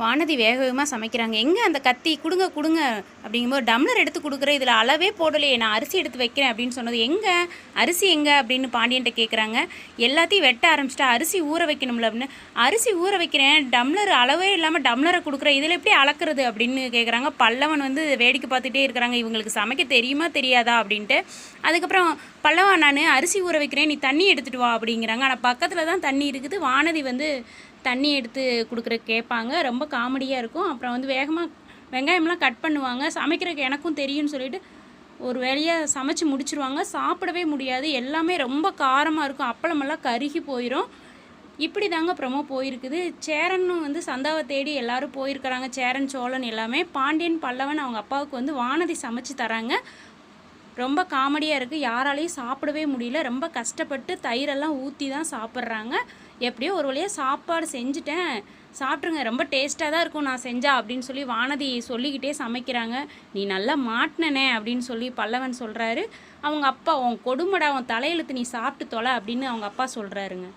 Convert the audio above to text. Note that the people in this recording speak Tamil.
வானதி வேக வேகமாக சமைக்கிறாங்க. எங்கே அந்த கத்தி கொடுங்க கொடுங்க அப்படிங்கும்போது டம்ளர் எடுத்து கொடுக்குறேன், இதில் அளவே போடலையே, நான் அரிசி எடுத்து வைக்கிறேன் அப்படின்னு சொன்னது. எங்கே அரிசி எங்கே அப்படின்னு பாண்டியன்ட்ட கேட்குறாங்க. எல்லாத்தையும் வெட்ட ஆரம்பிச்சிட்டா, அரிசி ஊற வைக்கணும்ல அப்படின்னு. அரிசி ஊற வைக்கிறேன், டம்ளர் அளவே இல்லாமல் டம்ளரை கொடுக்குறேன், இதில் எப்படி அளக்குறது அப்படின்னு கேட்குறாங்க. பல்லவன் வந்து வேடிக்கை பார்த்துட்டே இருக்கிறாங்க, இவங்களுக்கு சமைக்க தெரியுமா தெரியாதா அப்படின்ட்டு. அதுக்கப்புறம் பல்லவன், நான் அரிசி ஊற வைக்கிறேன், நீ தண்ணி எடுத்துகிட்டு வா அப்படிங்கிறாங்க. ஆனால் பக்கத்தில் தான் தண்ணி இருக்குது. வானதி வந்து தண்ணி எடுத்து கொடுக்குறக்கு கேட்பாங்க. ரொம்ப காமெடியாக இருக்கும். அப்புறம் வந்து வேகமாக வெங்காயம்லாம் கட் பண்ணுவாங்க. சமைக்கிறதுக்கு எனக்கும் தெரியும்னு சொல்லிட்டு ஒரு வேலையாக சமைச்சு முடிச்சுருவாங்க. சாப்பிடவே முடியாது, எல்லாமே ரொம்ப காரமாக இருக்கும், அப்பளமெல்லாம் கருகி போயிடும். இப்படி தாங்க ப்ரமோ போயிருக்குது. சேரனும் வந்து சந்தாவை தேடி எல்லோரும் போயிருக்கிறாங்க. சேரன் சோழன் எல்லாமே. பாண்டியன் பல்லவன் அவங்க அப்பாவுக்கு வந்து வானதி சமைச்சு தராங்க. ரொம்ப காமெடியாக இருக்குது. யாராலையும் சாப்பிடவே முடியல, ரொம்ப கஷ்டப்பட்டு தயிரெல்லாம் ஊற்றி தான் சாப்பிட்றாங்க. எப்படியோ ஒரு வழியாக சாப்பாடு செஞ்சுட்டேன், சாப்பிட்ருங்க, ரொம்ப டேஸ்ட்டாக தான் இருக்கும் நான் செஞ்சா அப்படின்னு சொல்லி வானதி சொல்லிக்கிட்டே சமைக்கிறாங்க. நீ நல்லா மாட்டினனே அப்படின்னு சொல்லி பல்லவன் சொல்கிறாரு. அவங்க அப்பா, உன் கொடுமடா, உன் தலையெழுத்து, நீ சாப்பிட்டு தொலை அப்படின்னு அவங்க அப்பா சொல்கிறாருங்க.